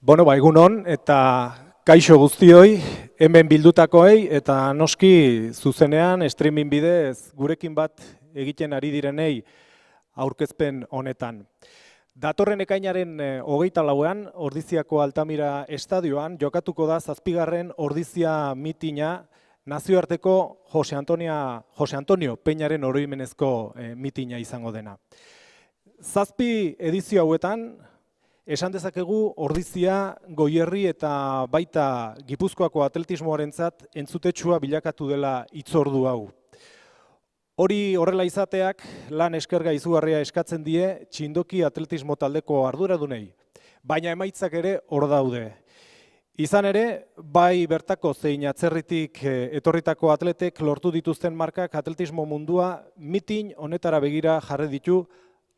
Egunon eta kaixo guztioi, hemen bildutakoei eta noski zuzenean streaming bidez gurekin bat egiten ari direnei aurkezpen honetan. Datorren ekainaren 24ean Ordiziako Altamira estadioan jokatuko da 7. Ordizia mitina, nazioarteko Jose Antonio Peñaren oroimenezko mitina izango dena. 7 edizio hauetan, esan dezakegu Ordizia, Goierri eta baita Gipuzkoako atletismoarentzat entzutetsua bilakatu dela hitzordu hau. Hori horrela izateak lan eskerga izugarria eskatzen die txindoki atletismo taldeko arduradunei, baina emaitzak ere hor daude. Izan ere, bai bertako zein atzerritik etorritako atletek lortu dituzten markak atletismo mundua mitin honetara begira jarri ditu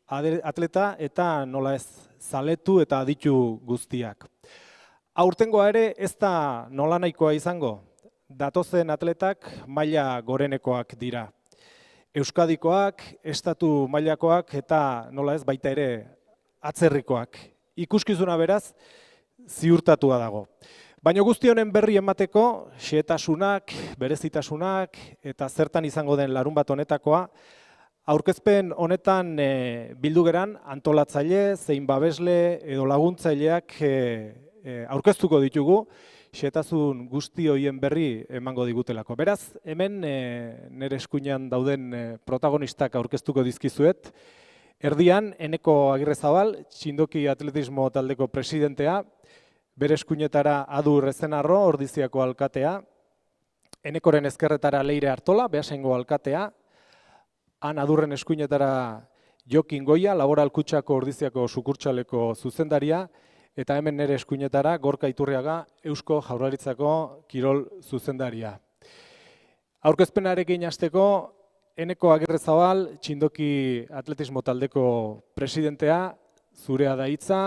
atleta eta nola ez zaletu eta aditu guztiak. Aurtengoa ere ez da nolanahikoa izango, datozen atletak maila gorenekoak dira. Euskadikoak, estatu mailakoak eta nola ez baita ere atzerrikoak. Ikuskizuna beraz, ziurtatua dago. Baina guzti honen berri emateko, xehetasunak, berezitasunak eta zertan izango den larunbat honetakoa, aurkezpen honetan bildu geran antolatzaile, zein babesle edo laguntzaileak aurkeztuko ditugu, xehetasun guzti horien berri emango digutelako. Beraz, hemen nire eskuinean dauden protagonistak aurkeztuko dizkizuet. Erdian, Eneko Agirrezabal, txindoki atletismo taldeko presidentea, bere eskuinetara Adu Rezenarro, Ordiziako alkatea, Enekoren ezkerretara Leire Artola, Beasaingo alkatea, han Adurren eskuinetara Jokin Goia, Laboral Kutxako Ordiziako sukurtsaleko zuzendaria, eta hemen nire eskuinetara Gorka Iturriaga, Eusko Jaurlaritzako kirol zuzendaria. Aurkezpenarekin hasteko, Eneko Agirrezabal, txindoki atletismo taldeko presidentea, zurea da hitza,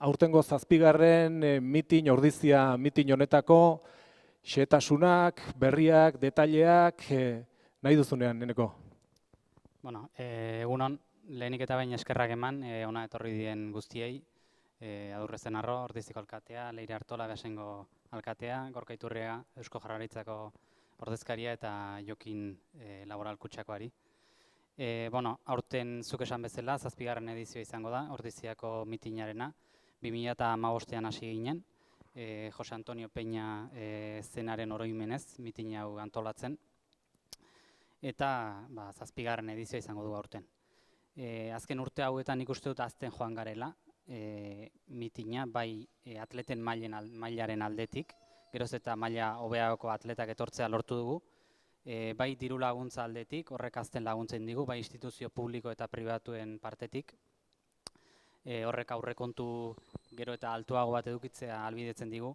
aurtengo 7. mitin, Ordizia mitin honetako, xehetasunak, berriak, detaileak, nahi duzunean, Eneko? Egunon, lehenik eta bain eskerrak eman, ona etorri dien guztiei, Adu Rezenarro, Ordiziko alkatea, Leire Artola, Beasaingo alkatea, Gorka Iturriaga, Eusko Jaurlaritzako ordezkaria eta Jokin Laboral Kutxakoari. Aurten zuk esan bezala, 7. edizioa izango da, Ordiziako mitinarena, 2015ean hasi ginen, Jose Antonio Peña zenaren oroimenez mitin hau antolatzen, eta 7. edizioa izango du aurten. Azken urte hauetan ikuste dut azten joan garela, mitina bai atleten mailaren aldetik, geroz eta maila hobeagoko atletak etortzea lortu dugu, bai diru laguntza aldetik, horrek azten laguntzen digu, bai instituzio publiko eta pribatuen partetik, horrek aurrekontu gero eta altuago bat edukitzea ahalbidetzen digu.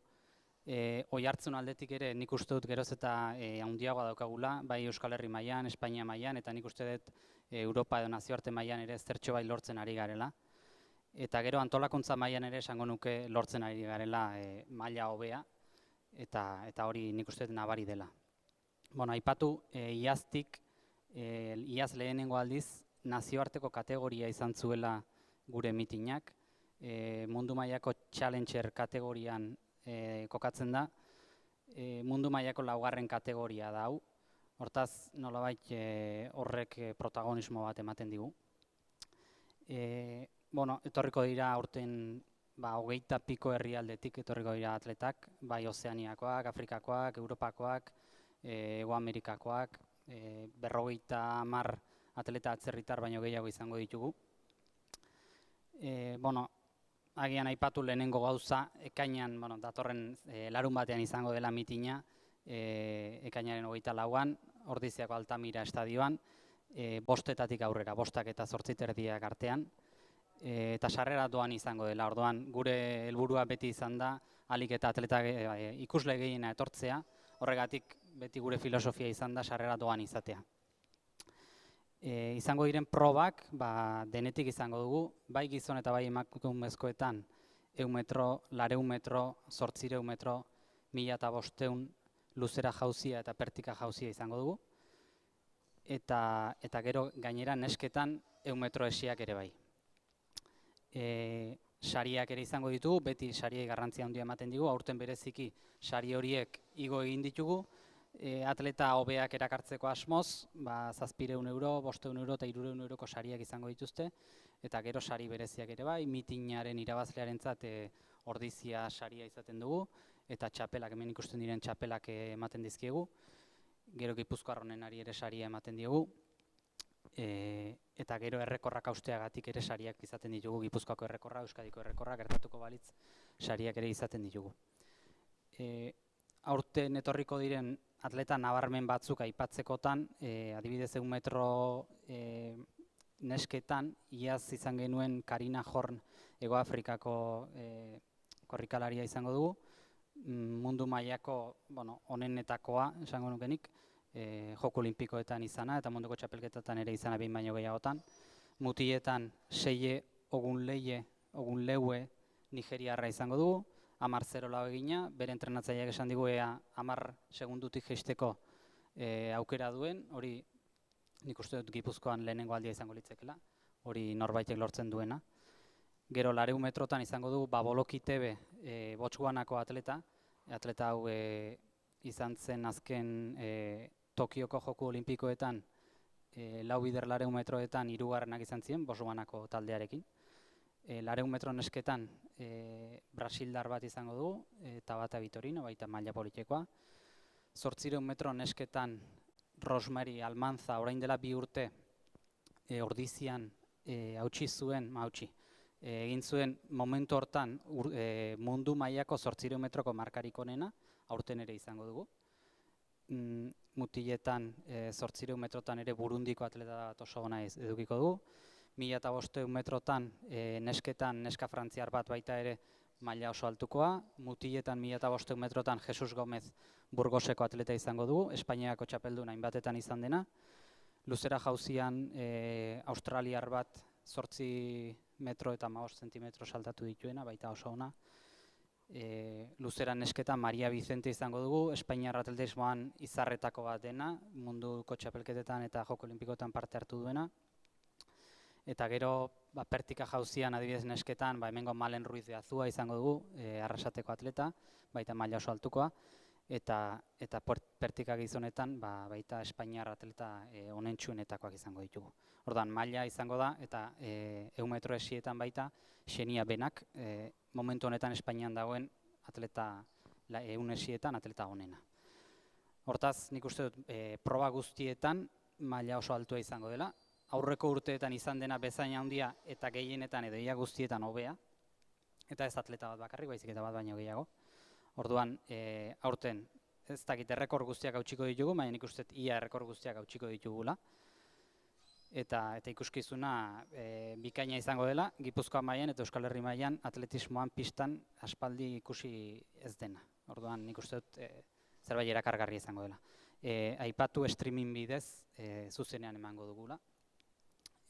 Oihartzun aldetik ere nik uste dut geroz eta handiagoa daukagula, bai Euskal Herri mailan, Espainia mailan, eta nik uste dut Europa edo nazioarte mailan ere zertxo bai lortzen ari garela. Eta gero antolakuntza mailan ere esango nuke lortzen ari garela maila hobea, eta hori nik uste dut nabari dela. Aipatu, iaztik, iaz lehenengo aldiz, nazioarteko kategoria izan zuela gure mitinak, mundu mailako challenger kategorian kokatzen da, mundu mailako 4. kategoria da hau, hortaz nolabait horrek protagonismo bat ematen digu. Etorriko dira aurten 20 piko herrialdetik etorriko dira atletak, bai Ozeaniakoak, Afrikakoak, Europakoak, Hego Amerikakoak, 50 atleta atzerritar baino gehiago izango ditugu. Agian aipatu lehenengo gauza, ekainean, datorren larun batean izango dela mitina, ekainaren 24ean, Ordiziako Altamira estadioan, 5:00 aurrera, 5:00 eta 8:30 artean, eta sarrera doan izango dela. Orduan, gure helburua beti izan da, ahalik eta atletak ikusle gehiena etortzea, horregatik beti gure filosofia izan da sarrera doan izatea. Izango diren probak, denetik izango dugu, bai gizon eta bai emakumezkoetan 100 metro, 200 metro, 800 metro, 1500 luzera jauzia eta pertika jauzia izango dugu. Eta gero gainera nesketan 100 metro esiak ere bai. Sariak ere izango ditugu, beti sariei garrantzia handia ematen digu, aurten bereziki sari horiek igo egin ditugu, atleta hobeak erakartzeko asmoz, 700 euro, 500 euro eta 300 euroko sariak izango dituzte, eta gero sari bereziak ere bai, mitinaren irabazlearentzat ordizia saria izaten dugu, eta txapelak, hemen ikusten diren txapelak ematen dizkiegu, gero Gipuzkoar onenari ere saria ematen diogu, eta gero errekorrak hausteagatik ere sariak izaten ditugu, Gipuzkoako errekorra, Euskadiko errekorra, gertatuko balitz sariak ere izaten ditugu. Aurten etorriko diren atleta nabarmen batzuk aipatzekotan, adibidez 100 metro nesketan, iaz izan genuen Karina Horn Hego Afrikako korrikalaria izango dugu, mundu mailako onenetakoa esango nukenik, Joko Olimpikoetan izana eta munduko txapelketetan ere izana behin baino gehiagotan. Mutiletan Seie Ogunleue Nigeriarra izango dugu, 10-0 lau egina, bere entrenatzaileak esan digu ea 10 segundutik jaisteko aukera duen, hori nik uste dut Gipuzkoan lehenengo aldia izango litzekela, hori norbaitek lortzen duena. Gero 200 metrotan izango dugu Baboloki Tebe Botswanako atleta hau izan zen azken Tokioko Joko Olimpikoetan 4 bider 200 metroetan 3. izan ziren Botswanako taldearekin. 200 metro nesketan Brasildar bat izango dugu, Tabata Vitorino, baita maila politikoa. 800 metro nesketan Rosemary Almanza orain dela 2 urte ordizian egin zuen momentu hortan mundu mailako 800 metroko markarik onena, aurten ere izango dugu. Mutiletan 800 metrotan ere Burundiko atleta bat oso ona edukiko dugu. 1500 metrotan nesketan neska frantziar bat baita ere maila oso altukoa. Mutiletan 1500 metrotan Jesus Gomez Burgoseko atleta izango dugu, Espainiako txapeldun hainbatetan izan dena. Luzera jauzian australiar bat 8 metro eta 15 zentimetro saltatu dituena, baita oso ona. Luzeran nesketan Maria Vicente izango dugu, Espainiar atletismoan izarretako bat dena, munduko txapelketetan eta Joko Olimpikoetan parte hartu duena. Eta gero pertika jauzian adibidez nesketan, hemengo Malen Ruiz de Azua izango dugu, Arrasateko atleta, baita maila oso altukoa. Eta pertika gizonetan baita Espainiar atleta onentsuenetakoak izango ditugu. Orduan maila izango da eta 100 metro esietan baita Xenia Benak momentu honetan Espainian dagoen atleta 100 esietan atleta onena. Hortaz nik uste dut proba guztietan maila oso altua izango dela. Aurreko urteetan izan dena bezain handia eta gehienetan edo ia guztietan hobea. Eta ez atleta bat bakarrik, baizik eta bat baino gehiago. Orduan, aurten, ez dakit errekor guztiak hautsiko ditugu, baina nik uste ia errekor guztiak hautsiko ditugula. Eta ikuskizuna bikaina izango dela, Gipuzkoa mailan eta Euskal Herri mailan atletismoan pistan aspaldi ikusi ez dena. Orduan, nik uste dut zerbait erakargarria izango dela. Aipatu streaming bidez zuzenean emango dugula.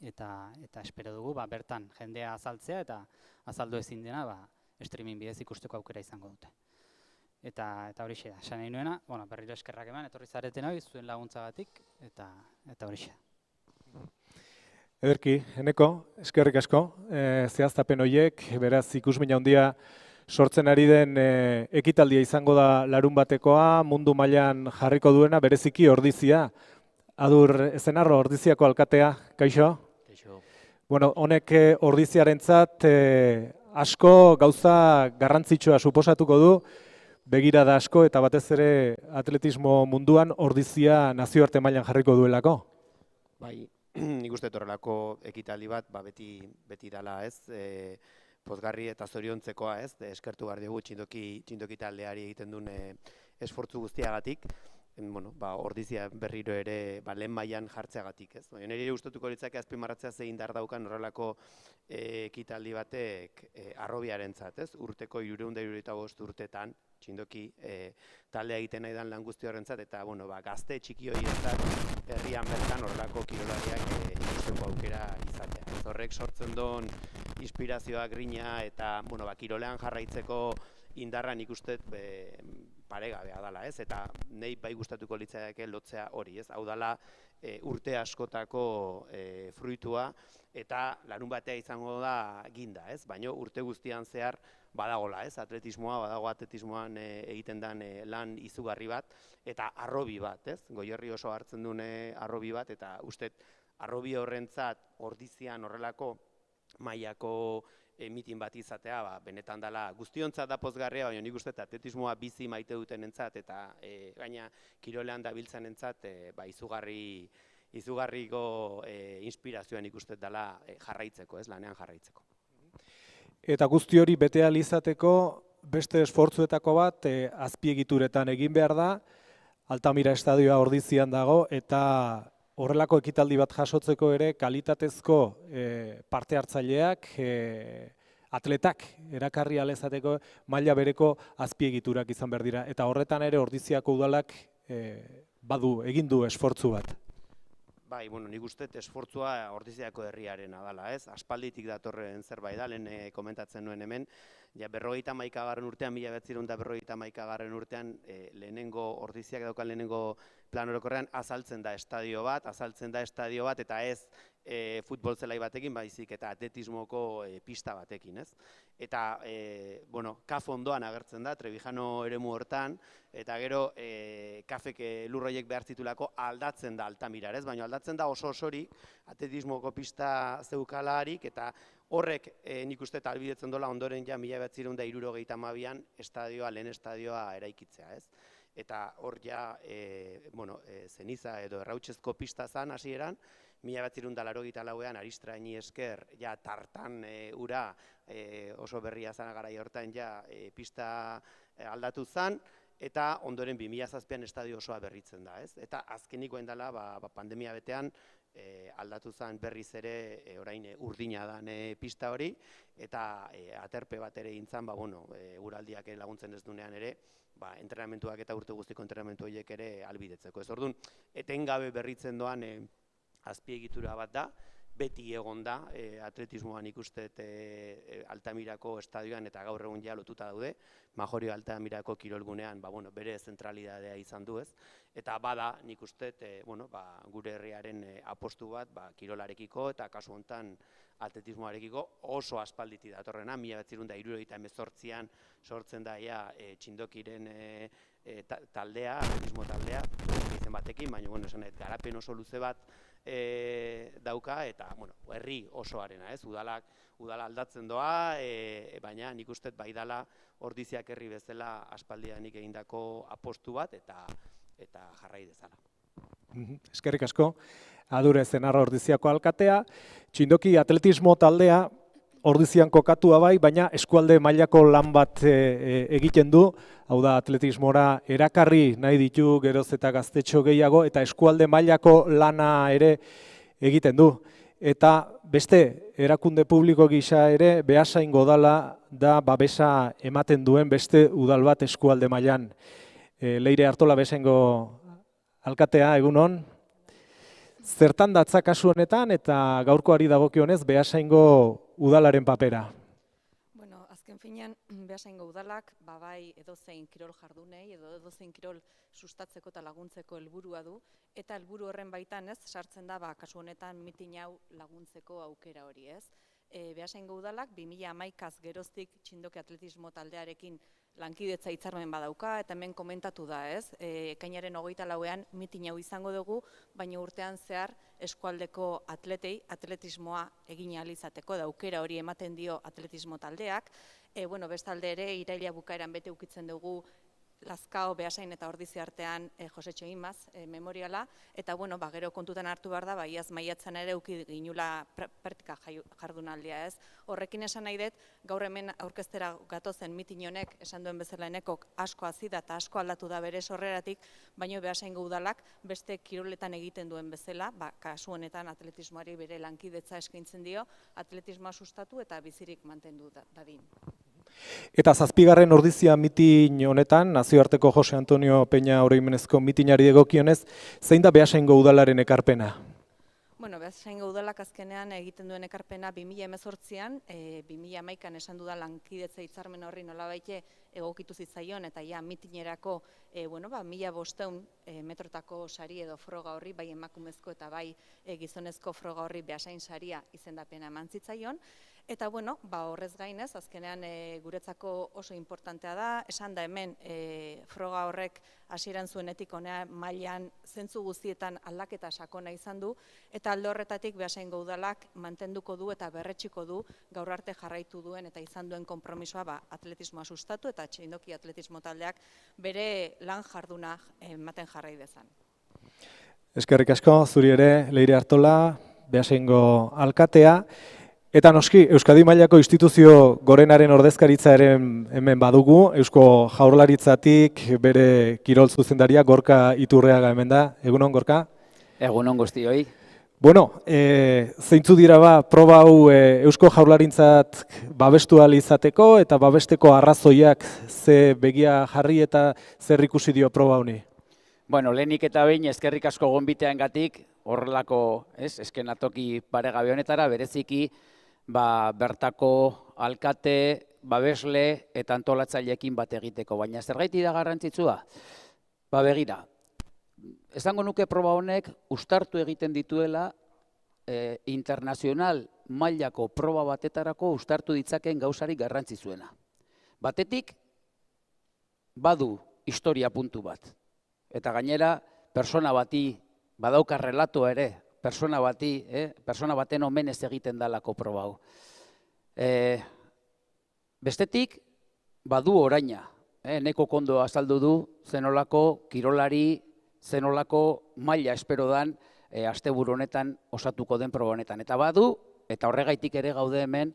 Eta espero dugu bertan jendea azaltzea eta azaldu ezin dena streaming bidez ikusteko aukera izango dute. Eta horixe da, esan nahi nuena, berriro eskerrak eman, etorri zareten hori, zuen laguntzagatik, eta horixe da. Ederki, Eneko, eskerrik asko, zehaztapen horiek, beraz ikusmin handia sortzen ari den ekitaldia izango da larun batekoa, mundu mailan jarriko duena, bereziki ordizia. Adur Ezenarro, ordiziako alkatea, kaixo? Kaixo. Bueno, honek ordiziarentzat asko gauza garrantzitsua suposatuko du, begirada asko eta batez ere atletismo munduan ordizia nazioarte mailan jarriko duelako. Bai, nik uste horrelako ekitaldi bat beti dala, ez? Pozgarri eta zoriontzekoa, ez? Eskertu behar dugu txindoki taldeari egiten duen esfortzu guztiagatik. Ordizia berriro ere lehen mailan jartzeagatik, ez? Nire gustatuko litzake azpimarratzea zein indar daukan horrelako ekitaldi batek harrobiarentzat, ez? Urteko 375 urtetan txindoki taldea egiten nahi dan lan guzti horrentzat eta gazte txiki horientzat herrian bertan horrelako kirolariak ikusteko aukera izatea. Horrek sortzen duen inspirazioa, grina eta kirolean jarraitzeko indarra nik uste paregabea dela, ez? Eta nahi bai gustatuko litzaiake lotzea hori, ez? Hau dela urte askotako fruitua, eta larun batea izango da ginda, ez? Baina urte guztian zehar badagola, ez? Badago atletismoan egiten den lan izugarri bat, eta harrobi bat, ez? Goierri oso hartzen duen harrobi bat, eta uste harrobi horrentzat Ordizian horrelako mailako mitin bat izatea, benetan dela guztiontzat da pozgarria, baina nik uste atletismoa bizi maite dutenentzat eta gaina kirolean dabiltzanentzat izugarriko inspirazioa nik uste dela jarraitzeko, ez, lanean jarraitzeko. Eta guzti hori bete ahal izateko beste esfortzuetako bat azpiegituretan egin behar da, Altamira estadioa Ordizian dago, eta horrelako ekitaldi bat jasotzeko ere kalitatezko parte hartzaileak, atletak erakarri ahal izateko maila bereko azpiegiturak izan behar dira. Eta horretan ere Ordiziako udalak egin du esfortzu bat. Bai, nik uste esfortzua Ordiziako herriarena dela, ez? Aspalditik datorren zerbait da, lehen komentatzen nuen hemen, 51. urtean, 1951. urtean, Ordiziak daukan lehenengo plan orokorrean azaltzen da estadio bat, eta ez futbol zelai batekin, baizik eta atletismoko pista batekin, ez? Eta, KAF ondoan agertzen da, Trebijano eremu hortan, eta gero KAFek lurroiek behar zitulako aldatzen da Altamirar, ez? Baina aldatzen da osorik atletismoko pista zeukalarik, eta horrek nik uste eta albidetzen dola ondoren ja 1972an lehen estadioa eraikitzea, ez? Eta hor ja, zeniza edo errautsezko pista zan hasieran, 1984an Aristraini esker ja tartan ura oso berria zan garai hortan ja pista aldatu zan, eta ondoren 2007an estadio osoa berritzen da, ez? Eta azkenikoen dela pandemia betean aldatu zen berriz ere orain urdina dan pista hori, eta aterpe bat ere gintzan, uraldiak laguntzen ez dunean ere, entrenamentuak eta urte guztiko entrenamentu horiek ere albidetzeko. Ez orduan, etengabe berritzen doan azpiegitura bat da, beti egon da, atletismoan ikustet Altamirako estadioan eta gaur egun ja lotuta daude, Majorio Altamirako kirolgunean bere zentralidadea izan du, ez? Eta bada nik ustet gure herriaren apostu bat kirolarekiko eta kasu honetan atletismoarekiko oso aspalditi datorrena, 1978an sortzen da Txindokiren taldea, atletismo taldea, izen batekin, baina garapen oso luze bat dauka, eta herri osoarena, ez? Udala aldatzen doa, baina nik uste bai dala Ordiziak herri bezala aspaldianik egindako apostu bat, eta jarrai dezala. Eskerrik asko, Adure Zenarra Ordiziako alkatea, Txindoki atletismo taldea Ordizian kokatua bai, baina eskualde mailako lan bat egiten du, hau da atletismora erakarri nahi ditu geroz eta gaztetxo gehiago, eta eskualde mailako lana ere egiten du. Eta beste erakunde publiko gisa ere Beasaingo udala da babesa ematen duen beste udal bat eskualde mailan. Leire Artola Beasaingo alkatea, egunon. Zertan datza kasu honetan eta gaurkoari dagokionez Beasaingo udalaren papera? Azken finean, Beasaingo udalak, bai edozein kirol jardunei edo edozein kirol sustatzeko eta laguntzeko helburua du, eta helburu horren baitan ez, sartzen da, kasu honetan mitin hau laguntzeko aukera hori, ez. Beasaingo udalak 2011az geroztik Txindoki atletismo taldearekin lankidetza hitzarmen badauka, eta hemen komentatu da, ez. Ekainaren 24ean mitin hau izango dugu, baina urtean zehar eskualdeko atletei atletismoa egin ahal izateko, da aukera hori ematen dio atletismo taldeak. Bestalde ere, iraila bukaeran bete ukitzen dugu Lazkao, Beasain eta Ordizi artean Josetxo Imaz memoriala, eta gero kontutan hartu behar da, iaz maiatzen ere uki ginula praktika jardunaldia, ez. Horrekin esan nahi dut, gaur hemen aurkeztera gatozen mitin honek, esan duen bezala enekok asko hazi da eta asko aldatu da bere sorreratik, baina Beasaingo udalak beste kiroletan egiten duen bezala, kasu honetan atletismoari bere lankidetza eskaintzen dio, atletismoa sustatu eta bizirik mantendu dadin. Eta 7. Ordizia mitin honetan, nazioarteko Jose Antonio Peña oroimenezko mitinari egokionez, zein da Beasaingo udalaren ekarpena? Beasaingo udalak azkenean egiten duen ekarpena 2018an, 2011an esan duda lankidetza hitzarmen horri nolabaite egokitu zitzaion, eta ja mitinerako 1500 metrotako sari edo froga horri, bai emakumezko eta bai gizonezko froga horri Beasain saria izendapena eman zitzaion. Eta horrez gainez, azkenean guretzako oso importantea da, esan da hemen froga horrek hasieran zuenetik honea mailan zentzu guztietan aldaketa sakona izan du, eta alde horretatik Beasaingo udalak mantenduko du eta berretxiko du gaur arte jarraitu duen eta izan duen konpromisoa atletismoa sustatu eta Txindoki atletismo taldeak bere lan jarduna ematen jarrai dezan. Eskerrik asko, zuri ere, Leire Artola, Beasaingo alkatea. Eta noski, Euskadi mailako instituzio gorenaren ordezkaritza ere hemen badugu, Eusko Jaurlaritzatik bere kirol zuzendaria Gorka Iturreaga hemen da. Egunon, Gorka? Egunon guztioi. Bueno, zeintzu dira proba hau Eusko Jaurlaritzat babestu ahal izateko eta babesteko arrazoiak ze begia jarri eta zer ikusi dio proba honi? Bueno, lehenik eta behin eskerrik asko gonbitearengatik horrelako, eskenatoki paregabe honetara, bereziki bertako alkate, babesle eta antolatzaileekin bat egiteko, baina zergaiti da garrantzitsua? Begira, esango nuke proba honek uztartu egiten dituela internazional mailako proba batetarako uztartu ditzakeen gauzarik garrantzitsuena. Batetik, badu historia puntu bat. Eta gainera, persona bati badauka relatoa ere, persona baten omenez egiten dalako proba hau. Bestetik, badu oraina. Neko kondo azaldu du, zenolako kirolari, zenolako maila espero dan asteburu honetan osatuko den proba honetan. Eta badu, eta horregaitik ere gaude hemen,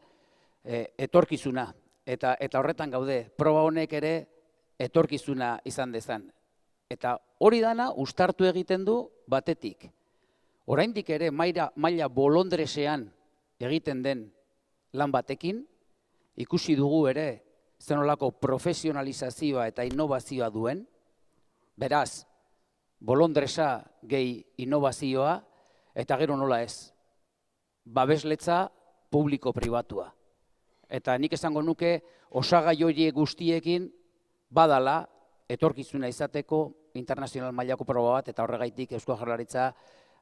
etorkizuna. Eta horretan gaude, proba honek ere etorkizuna izan dezan. Eta hori dana uztartu egiten du batetik. Oraindik ere maila bolondresean egiten den lan batekin, ikusi dugu ere zenolako profesionalizazioa eta innovazioa duen, beraz, bolondresa gehi innovazioa, eta gero nola ez, babesletza publiko-pribatua. Eta nik esango nuke osagai horiek guztiekin badala etorkizuna izateko internazional mailako proba bat, eta horregaitik Eusko Jaurlaritza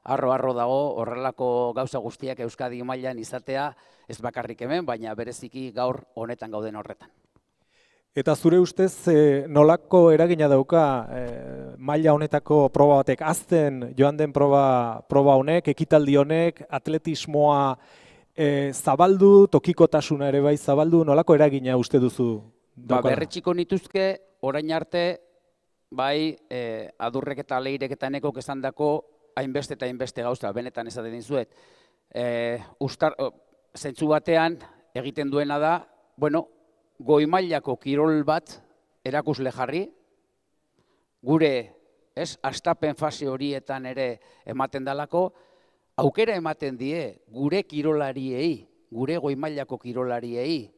arro dago horrelako gauza guztiak Euskadi mailan izatea, ez bakarrik hemen, baina bereziki gaur honetan gauden horretan. Eta zure ustez nolako eragina dauka maila honetako proba batek azten joan den proba honek, ekitaldi honek, atletismoa zabaldu, tokikotasuna ere bai zabaldu, nolako eragina uste duzu daukala? Berretxiko nituzke, orain arte, bai Adurrek eta Leirek eta Nekok esan dako hainbeste eta hainbeste gauza, benetan esaten dizuet. Zentzu batean egiten duena da, goi mailako kirol bat erakusle jarri, gure hastapen fase horietan ere ematen dalako, aukera ematen die gure kirolariei, gure goi mailako kirolariei,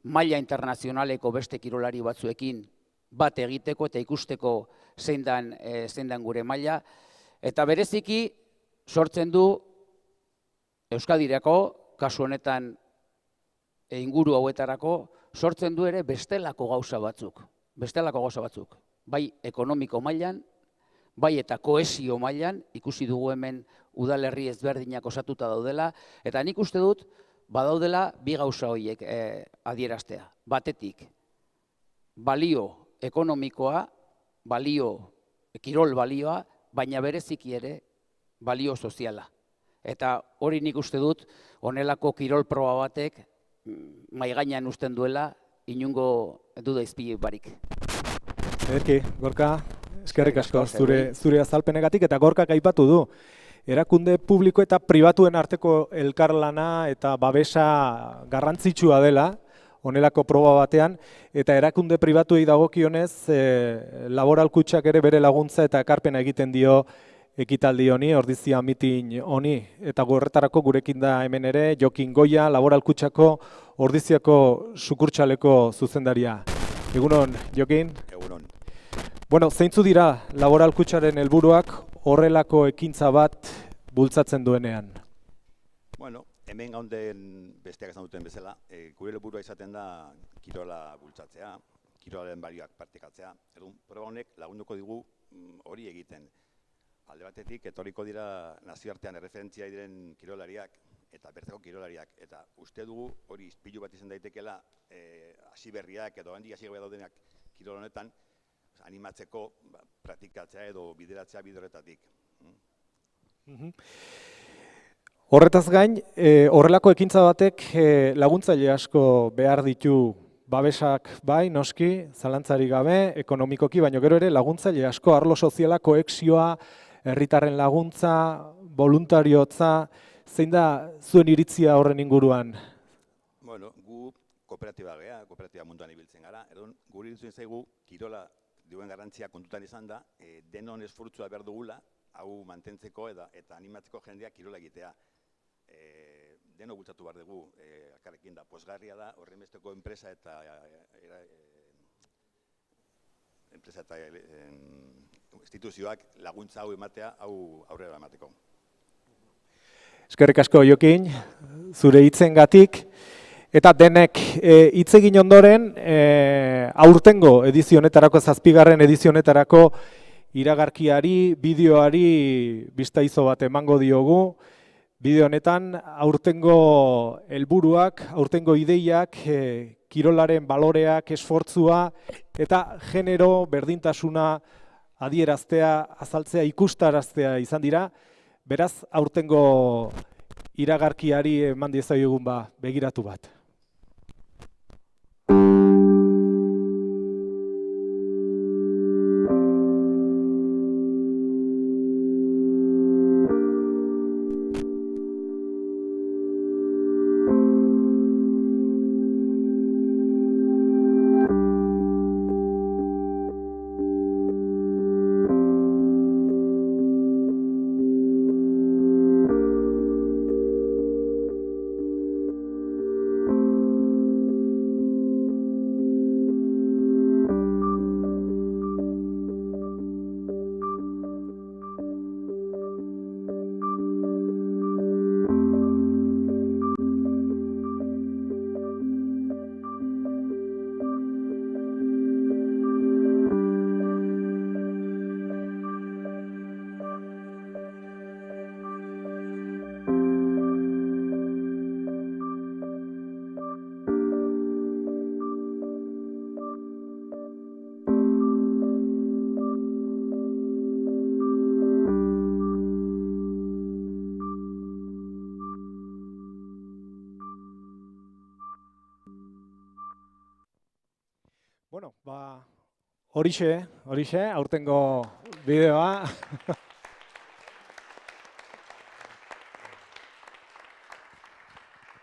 maila internazionaleko beste kirolari batzuekin bat egiteko eta ikusteko zein dan gure maila, eta bereziki sortzen du Euskadirako, kasu honetan inguru hauetarako, sortzen du ere bestelako gauza batzuk. Bai ekonomiko mailan, bai eta kohesio mailan, ikusi dugu hemen udalerri ezberdinak osatuta daudela, eta nik uste dut badaudela bi gauza horiek adieraztea. Batetik, balio ekonomikoa, kirol balioa, baina bereziki ere balio soziala. Eta hori nik uste dut honelako kirol proba batek mahai gainean uzten duela inongo duda izpile barik. Ederki, Gorka, eskerrik asko zure azalpenegatik, eta Gorkak aipatu du. Erakunde publiko eta pribatuen arteko elkarlana eta babesa garrantzitsua dela, honelako proba batean, eta erakunde pribatuei dagokionez Laboral Kutxak ere bere laguntza eta ekarpena egiten dio ekitaldi honi, ordizia mitin honi, eta horretarako gurekin da hemen ere Jokin Goia, Laboral Kutxako ordiziako sukurtsaleko zuzendaria. Egunon, Jokin? Egunon. Bueno, zeintzu dira Laboral Kutxaren helburuak horrelako ekintza bat bultzatzen duenean? Bueno, hemen gaunden besteak esan duten bezala, gure helburua izaten da kirola bultzatzea, kirolaren balioak partekatzea. Edun, proba honek lagunduko digu hori egiten. Alde batetik, etorriko dira nazioartean erreferentzia diren kirolariak eta bertako kirolariak. Eta uste dugu hori ispilu bat izan daitekela hasi berriak edo handik hasi gabe daudenak kirol honetan animatzeko praktikatzea edo bideratzea bide horretatik. Horretaz gain, horrelako ekintza batek laguntzaile asko behar ditu, babesak bai, noski, zalantzari gabe, ekonomikoki, baina gero ere laguntzaile asko, arlo soziala, koexioa, herritarren laguntza, voluntariotza, zein da zuen iritzia horren inguruan? Bueno, gu kooperatiba gea, kooperatiba munduan ibiltzen gara, edon guri iritzen zaigu kirola duen garrantzia kontutan izan da, denon esfortzua behar dugula, hau mantentzeko eta animatzeko jendeak kirola egitea. Deno bultzatu behar dugu, akarrekin da, pozgarria da, horren besteko enpresa eta instituzioak laguntza hau ematea, hau aurrera emateko. Eskerrik asko Jokin, zure hitzengatik. Eta denek hitz egin ondoren, aurtengo edizionetarako, 7. edizionetarako iragarkiari, bideoari bistaizo bat emango diogu. Bideo honetan aurtengo helburuak, aurtengo ideiak, kirolaren baloreak, esfortzua eta genero berdintasuna adieraztea, azaltzea, ikustaraztea izan dira. Beraz, aurtengo iragarkiari eman diezaiogun begiratu bat. Bueno, horixe, aurtengo bideoa.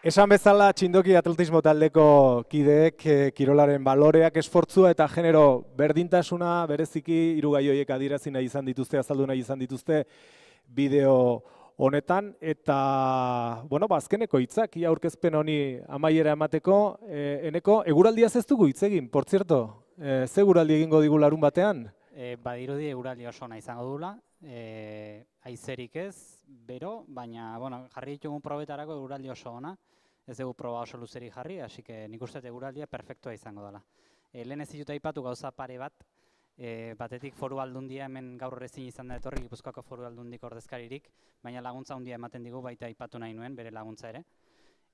Esan bezala, Txindoki atletismo taldeko kideek kirolaren baloreak, esfortzua eta genero berdintasuna bereziki hiru gai horiek adierazi nahi izan dituzte, azaldu nahi izan dituzte bideo honetan, eta, bueno, azkeneko hitzak, ia aurkezpen honi amaiera emateko, Eneko, eguraldiaz ez dugu hitz egin, por zierto, ze eguraldi egingo digu larun batean? Badirudi eguraldi oso ona izango dula, haizerik ez, bero, baina, bueno, jarri ditugun probetarako eguraldi oso ona, ez dugu proba oso luzerik jarri, hasi que nik uste eguraldia perfektua izango dela. Lehen ez ditut aipatu gauza pare bat, batetik Foru Aldundia hemen gaur ezin izan da etorri, Gipuzkoako Foru Aldundik ordezkaririk, baina laguntza handia ematen digu, baita aipatu nahi nuen, bere laguntza ere.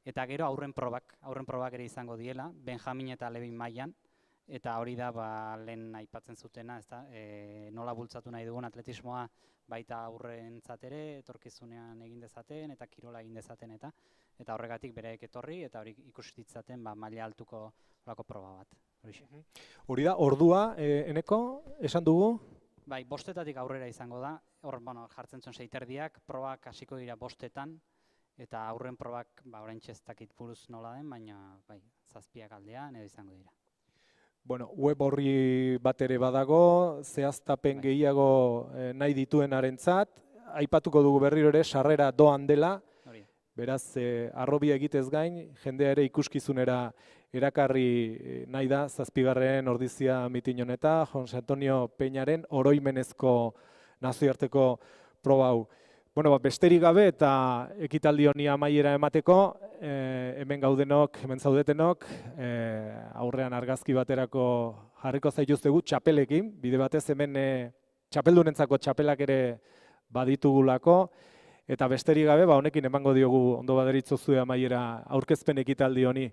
Eta gero aurren probak ere izango diela, Benjamin eta Levin mailan, eta hori da lehen aipatzen zutena, nola bultzatu nahi dugun atletismoa baita aurrentzat ere, etorkizunean egin dezaten eta kirola egin dezaten eta horregatik bereek etorri eta hori ikustitzaten maila altuko horako proba bat. Hori da, ordua, Eneko, esan dugu? Bai, 5:00 aurrera izango da, hor jartzen zuen 6:30, probak hasiko dira 5:00 eta aurren probak oraintxe ez dakit buruz nola den, baina 7 aldean edo izango dira. Bueno, web horri bat ere badago, zehaztapen gehiago nahi dituenarentzat, aipatuko dugu berriro ere sarrera doan dela, beraz, harrobia egitez gain, jendea ere ikuskizunera erakarri nahi da, 7. ordizia mitin honeta, Jose Antonio Peñaren oroimenezko nazioarteko proba hau. Bueno, besterik gabe eta ekitaldi honi amaiera emateko, hemen gaudenok, hemen zaudetenok, aurrean argazki baterako jarriko zaituztegu txapelekin, bide batez hemen txapeldunentzako txapelak ere baditugulako, eta besterik gabe, honekin emango diogu ondo baderitzozue amaiera aurkezpen ekitaldi honi.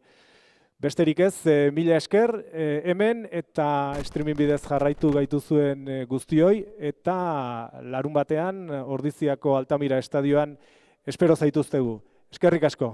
Besterik ez, mila esker, hemen eta streaming bidez jarraitu gaituzuen guztioi, eta larun batean Ordiziako Altamira estadioan espero zaituztegu. Eskerrik asko.